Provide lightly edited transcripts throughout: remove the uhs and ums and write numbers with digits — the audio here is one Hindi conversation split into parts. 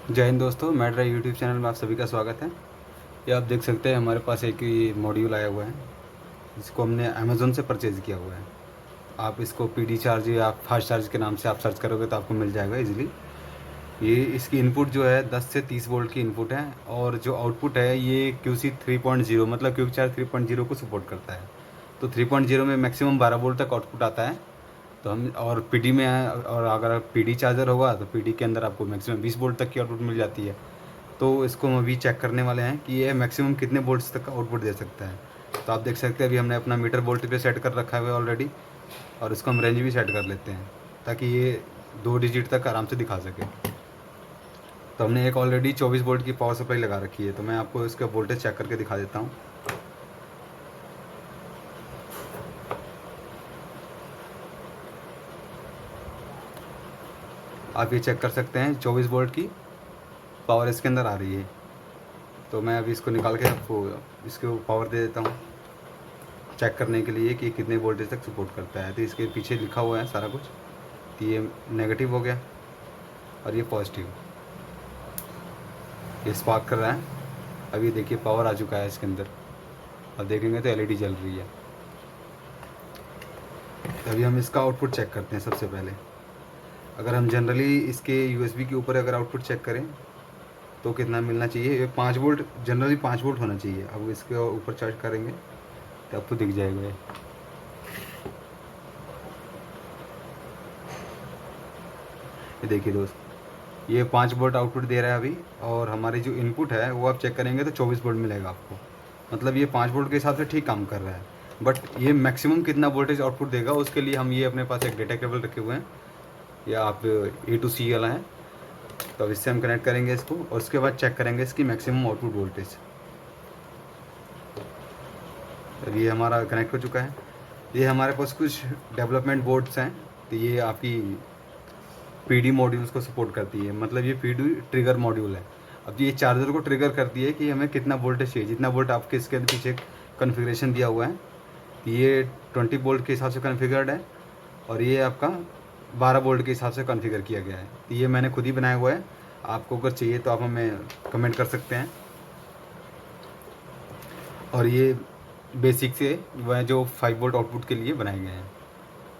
जय हिंद दोस्तों, मेरा यूट्यूब चैनल में आप सभी का स्वागत है। ये आप देख सकते हैं हमारे पास एक ये मॉड्यूल आया हुआ है जिसको हमने अमेज़ोन से परचेज़ किया हुआ है। आप इसको पीडी चार्ज या फास्ट चार्ज के नाम से आप सर्च करोगे तो आपको मिल जाएगा इजीली। ये इसकी इनपुट जो है 10 से 30 वोल्ट की इनपुट है और जो आउटपुट है ये QC 3.0 मतलब क्विक चार्ज 3.0 को सपोर्ट करता है। तो 3.0 में मैक्सिमम 12 वोल्ट तक आउटपुट आता है। तो हम और पीडी में है, और अगर पीडी चार्जर होगा तो पीडी के अंदर आपको मैक्सिमम 20 वोल्ट तक की आउटपुट मिल जाती है। तो इसको हम अभी चेक करने वाले हैं कि ये मैक्सिमम कितने वोल्ट्स तक का आउटपुट दे सकता है। तो आप देख सकते हैं अभी हमने अपना मीटर वोल्ट पे सेट कर रखा है ऑलरेडी, और इसको हम रेंज भी सेट कर लेते हैं ताकि ये 2 डिजिट तक आराम से दिखा सके। तो हमने एक ऑलरेडी 24 वोल्ट की पावर सप्लाई लगा रखी है, तो मैं आपको इसका वोल्टेज चेक करके दिखा देता हूँ। आप ये चेक कर सकते हैं 24 वोल्ट की पावर इसके अंदर आ रही है। तो मैं अभी इसको निकाल के आपको इसको पावर दे देता हूँ चेक करने के लिए कि कितने वोल्टेज तक सपोर्ट करता है। तो इसके पीछे लिखा हुआ है सारा कुछ। तो ये नेगेटिव हो गया और ये पॉजिटिव, ये स्पार्क कर रहा है। अभी देखिए पावर आ चुका है इसके अंदर। अब देखेंगे तो एलईडी जल रही है। तो अभी हम इसका आउटपुट चेक करते हैं। सबसे पहले अगर हम जनरली इसके यूएसबी के ऊपर अगर आउटपुट चेक करें तो कितना मिलना चाहिए, ये 5 वोल्ट, जनरली 5 वोल्ट होना चाहिए। अब इसके ऊपर चार्ज करेंगे तो आपको दिख जाएगा ये देखिए दोस्त, ये 5 वोल्ट आउटपुट दे रहा है अभी। और हमारी जो इनपुट है वो आप चेक करेंगे तो 24 वोल्ट मिलेगा आपको। मतलब ये 5 वोल्ट के हिसाब से ठीक काम कर रहा है। बट ये मैक्सिमम कितना वोल्टेज आउटपुट देगा उसके लिए हम ये अपने पास एक डेटा केबल रखे हुए हैं, या आप A to C वाला है। तो अब इससे हम कनेक्ट करेंगे इसको और उसके बाद चेक करेंगे इसकी मैक्सिमम आउटपुट वोल्टेज। अब ये हमारा कनेक्ट हो चुका है। ये हमारे पास कुछ डेवलपमेंट बोर्ड्स हैं। तो ये आपकी पीडी मॉड्यूल्स को सपोर्ट करती है, मतलब ये पीडी ट्रिगर मॉड्यूल है। अब ये चार्जर को ट्रिगर करती है कि हमें कितना वोल्टेज चाहिए, जितना वोल्ट आपके इसके पीछे कॉन्फ़िगरेशन दिया हुआ है। ये 20 वोल्ट के हिसाब से कॉन्फ़िगर्ड है और ये आपका 12 वोल्ट के हिसाब से कॉन्फ़िगर किया गया है। तो ये मैंने खुद ही बनाया हुआ है। आपको अगर चाहिए तो आप हमें कमेंट कर सकते हैं। और ये बेसिक से वह जो 5 वोल्ट आउटपुट के लिए बनाए गए हैं।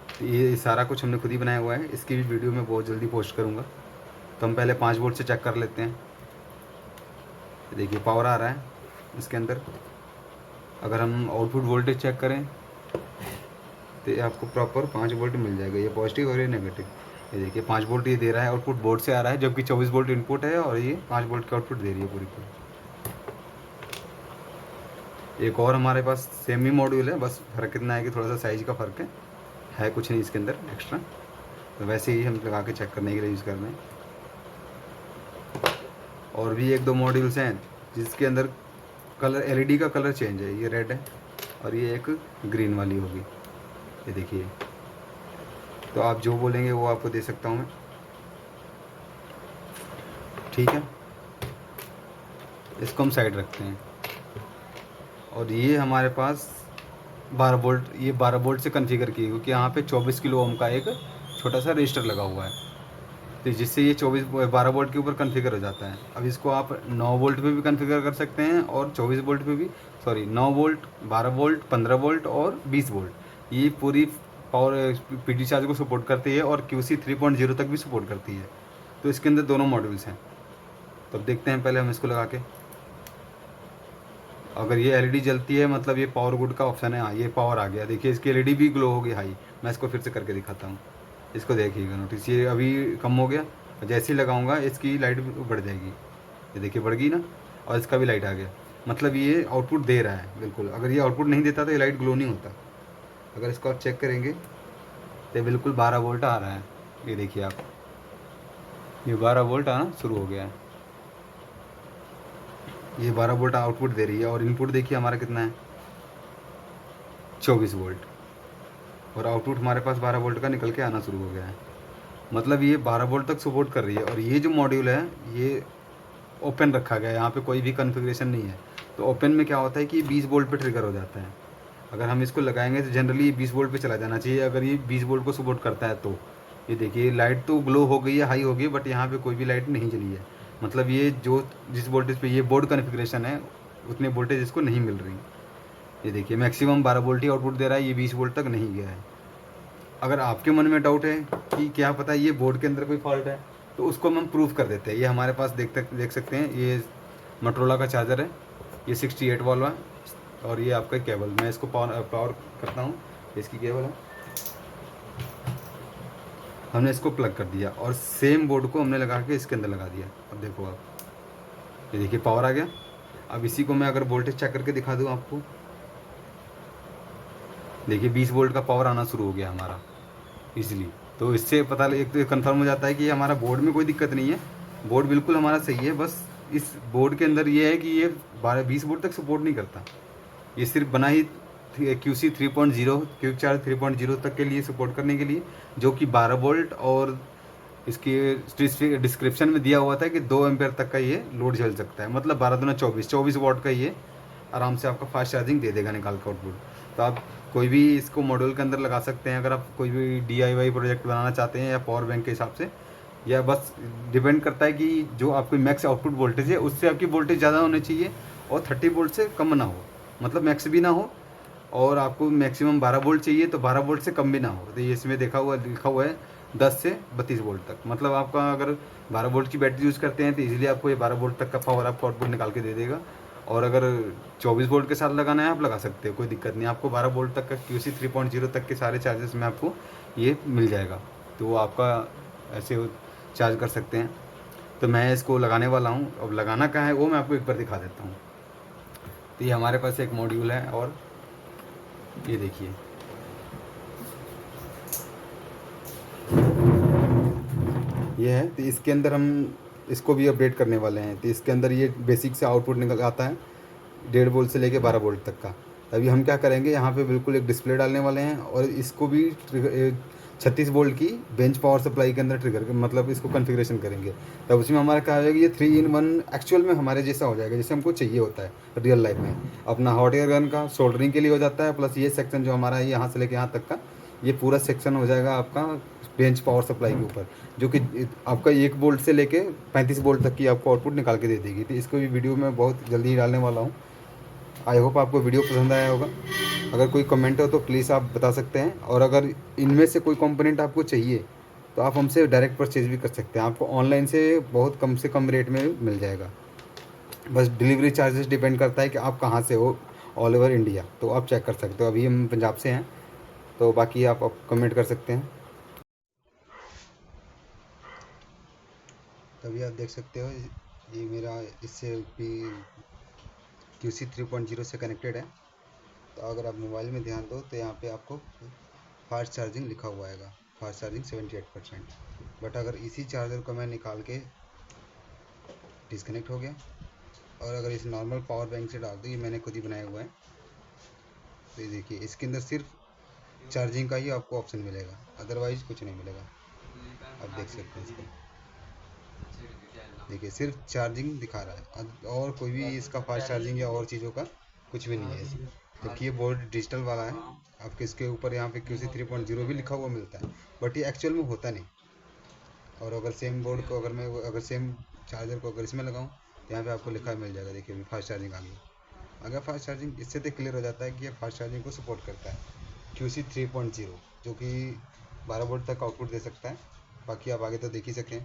तो ये सारा कुछ हमने खुद ही बनाया हुआ है। इसकी भी वीडियो मैं बहुत जल्दी पोस्ट करूँगा। तो हम पहले 5 वोल्ट से चेक कर लेते हैं। देखिए पावर आ रहा है इसके अंदर। अगर हम आउटपुट वोल्टेज चेक करें तो ये आपको प्रॉपर 5 वोल्ट मिल जाएगा। ये पॉजिटिव और ये नेगेटिव। ये देखिए 5 वोल्ट ये दे रहा है, आउटपुट बोर्ड से आ रहा है, जबकि 24 वोल्ट इनपुट है और ये 5 वोल्ट का आउटपुट दे रही है पूरी पूरी। एक और हमारे पास सेम ही मॉड्यूल है, बस फ़र्क इतना है कि थोड़ा सा साइज़ का फ़र्क है कुछ नहीं इसके अंदर एक्स्ट्रा। तो वैसे ही हम लगा के चेक करने के लिए यूज़ कर रहे हैं। और भी एक दो मॉड्यूल्स हैं जिसके अंदर कलर एलईडी का कलर चेंज है। ये रेड है और ये एक ग्रीन वाली होगी। ये देखिए, तो आप जो बोलेंगे वो आपको दे सकता हूँ मैं। ठीक है, इसको हम साइड रखते हैं। और ये हमारे पास 12 वोल्ट, ये 12 वोल्ट से कॉन्फ़िगर की है क्योंकि यहाँ पे 24 किलो ओम का एक छोटा सा रजिस्टर लगा हुआ है। तो जिससे ये 12 वोल्ट के ऊपर कॉन्फ़िगर हो जाता है। अब इसको आप 9 वोल्ट पे भी कॉन्फ़िगर कर सकते हैं और 24 वोल्ट पे भी, सॉरी 9 वोल्ट, 12 वोल्ट, 15 वोल्ट और 20 वोल्ट। ये पूरी पावर पीडी चार्ज को सपोर्ट करती है और QC 3.0 तक भी सपोर्ट करती है। तो इसके अंदर दोनों मॉड्यूल्स हैं। तो अब देखते हैं पहले हम इसको लगा के। अगर ये एलईडी जलती है मतलब ये पावर गुड का ऑप्शन है। हाँ, ये पावर आ गया। देखिए इसकी एलईडी भी ग्लो होगी हाई। मैं इसको फिर से करके दिखाता हूँ। इसको देखिएगा नोटिस, ये अभी कम हो गया। जैसे ही लगाऊंगा इसकी लाइट बढ़ जाएगी। ये देखिए बढ़ गई ना, और इसका भी लाइट आ गया। मतलब ये आउटपुट दे रहा है बिल्कुल। अगर ये आउटपुट नहीं देता तो ये लाइट ग्लो नहीं होता। अगर इसको आप चेक करेंगे तो बिल्कुल 12 वोल्ट आ रहा है। ये देखिए आप, ये 12 वोल्ट आना शुरू हो गया है। ये 12 वोल्ट आउटपुट दे रही है और इनपुट देखिए हमारा कितना है, 24 वोल्ट। और आउटपुट हमारे पास 12 वोल्ट का निकल के आना शुरू हो गया है। मतलब ये 12 वोल्ट तक सपोर्ट कर रही है। और ये जो मॉड्यूल है ये ओपन रखा गया है, यहाँ पे कोई भी कॉन्फ़िगरेशन नहीं है। तो ओपन में क्या होता है कि 20 वोल्ट पे ट्रिगर हो जाता है। अगर हम इसको लगाएंगे तो जनरली 20 वोल्ट पे चला जाना चाहिए अगर ये 20 वोल्ट को सपोर्ट करता है तो। ये देखिए लाइट तो ग्लो हो गई है, हाई हो गई, बट यहाँ पे कोई भी लाइट नहीं जली है। मतलब ये जो जिस वोल्टेज पे ये बोर्ड कॉन्फ़िगरेशन है उतने वोल्टेज इसको नहीं मिल रही। ये देखिए मैक्सिमम 12 वोल्ट ही आउटपुट दे रहा है, ये 20 वोल्ट तक नहीं गया है। अगर आपके मन में डाउट है कि क्या पता ये बोर्ड के अंदर कोई फॉल्ट है, तो उसको हम प्रूफ कर देते हैं। ये हमारे पास देख सकते हैं, ये मोटरोला का चार्जर है, ये 68 वाला है, और ये आपका केबल। मैं इसको पावर करता हूँ, इसकी केबल है, हमने इसको प्लग कर दिया और सेम बोर्ड को हमने लगा के इसके अंदर लगा दिया। अब देखो आप, ये देखिए पावर आ गया। अब इसी को मैं अगर वोल्टेज चेक करके दिखा दूँ आपको, देखिए 20 वोल्ट का पावर आना शुरू हो गया हमारा इजीली। तो इससे पता एक तो कंफर्म हो जाता है कि हमारा बोर्ड में कोई दिक्कत नहीं है, बोर्ड बिल्कुल हमारा सही है। बस इस बोर्ड के अंदर ये है कि ये 12-20 वोल्ट तक सपोर्ट नहीं करता। ये सिर्फ बना ही QC 3.0 क्विक चार्ज 3.0 तक के लिए सपोर्ट करने के लिए, जो कि 12 वोल्ट, और इसके डिस्क्रिप्शन में दिया हुआ था कि 2 एम्पेयर तक का ये लोड झेल सकता है। मतलब 12 दूना 24 वॉट का ये आराम से आपका फास्ट चार्जिंग दे देगा निकाल कर आउटपुट। तो आप कोई भी इसको मॉड्यूल के अंदर लगा सकते हैं, अगर आप कोई भी DIY प्रोजेक्ट बनाना चाहते हैं, या पावर बैंक के हिसाब से, या बस डिपेंड करता है कि जो आपकी मैक्स आउटपुट वोल्टेज है उससे आपकी वोल्टेज ज़्यादा होनी चाहिए, और 30 वोल्ट से कम ना हो, मतलब मैक्स भी ना हो, और आपको मैक्सिमम 12 वोल्ट चाहिए तो 12 वोल्ट से कम भी ना हो। तो ये इसमें लिखा हुआ है 10 से 32 वोल्ट तक। मतलब आपका अगर 12 वोल्ट की बैटरी यूज़ करते हैं तो इजीली आपको ये 12 वोल्ट तक का पावर आपको आउटपुट निकाल के दे देगा। और अगर 24 वोल्ट के साथ लगाना है आप लगा सकते हो, कोई दिक्कत नहीं। आपको 12 वोल्ट तक का QC 3.0 तक के सारे चार्जेस में आपको ये मिल जाएगा, तो वो आपका ऐसे चार्ज कर सकते हैं। तो मैं इसको लगाने वाला हूँ, अब लगाना कहाँ है वो मैं आपको एक बार दिखा देता हूँ। तो ये हमारे पास एक मॉड्यूल है, और ये देखिए ये है। तो इसके अंदर हम इसको भी अपडेट करने वाले हैं। तो इसके अंदर ये बेसिक से आउटपुट निकल आता है 1.5 वोल्ट से लेके 12 वोल्ट तक का। अभी हम क्या करेंगे, यहाँ पे बिल्कुल एक डिस्प्ले डालने वाले हैं, और इसको भी 36 वोल्ट की बेंच पावर सप्लाई के अंदर ट्रिगर, मतलब इसको कॉन्फ़िगरेशन करेंगे। तब उसमें हमारा क्या हो जाएगा, ये 3-in-1 एक्चुअल में हमारे जैसा हो जाएगा, जैसे हमको चाहिए होता है रियल लाइफ में। अपना हॉट एयर गन का सोल्डरिंग के लिए हो जाता है, प्लस ये सेक्शन जो हमारा है यहाँ से लेके यहाँ तक का, ये पूरा सेक्शन हो जाएगा आपका बेंच पावर सप्लाई के ऊपर, जो कि आपका 1 वोल्ट से लेके 35 वोल्ट तक की आपको आउटपुट निकाल के दे देगी। तो इसको भी वीडियो में बहुत जल्दी ही डालने वाला हूँ। आई होप आपको वीडियो पसंद आया होगा। अगर कोई कमेंट हो तो प्लीज़ आप बता सकते हैं, और अगर इनमें से कोई कंपोनेंट आपको चाहिए तो आप हमसे डायरेक्ट परचेज भी कर सकते हैं। आपको ऑनलाइन से बहुत कम से कम रेट में मिल जाएगा। बस डिलीवरी चार्जेस डिपेंड करता है कि आप कहाँ से हो, ऑल ओवर इंडिया। तो आप चेक कर सकते हो, अभी हम पंजाब से हैं, तो बाकी आप कमेंट कर सकते हैं। तभी आप देख सकते हो ये मेरा इससे भी QC 3.0 से कनेक्टेड है। तो अगर आप मोबाइल में ध्यान दो तो यहाँ पे आपको फास्ट चार्जिंग लिखा हुआ आएगा, फास्ट चार्जिंग 78%। बट अगर इसी चार्जर को मैं निकाल के डिस्कनेक्ट हो गया, और अगर इस नॉर्मल पावर बैंक से डाल दूँ, ये मैंने खुद ही बनाया हुआ है, तो ये देखिए इसके अंदर सिर्फ चार्जिंग का ही आपको ऑप्शन मिलेगा, अदरवाइज़ कुछ नहीं मिलेगा। आप देख सकते हैं इसको, देखिए सिर्फ चार्जिंग दिखा रहा है, और कोई भी इसका फास्ट चार्जिंग या और चीज़ों का कुछ भी नहीं है इसमें। जबकि ये बोर्ड डिजिटल वाला है, आपके इसके ऊपर यहाँ पे QC 3.0 भी लिखा हुआ मिलता है, बट ये एक्चुअल में होता नहीं। और अगर सेम बोर्ड को अगर सेम चार्जर को अगर इसमें लगाऊँ तो यहाँ पे आपको लिखा मिल जाएगा, देखिए अभी फास्ट चार्जिंग आ गई। अगर फास्ट चार्जिंग, इससे तो क्लियर हो जाता है कि ये फास्ट चार्जिंग को सपोर्ट करता है, QC 3.0, जो कि 12 वोल्ट तक आउटपुट दे सकता है। बाकी आप आगे तो देख ही सकें।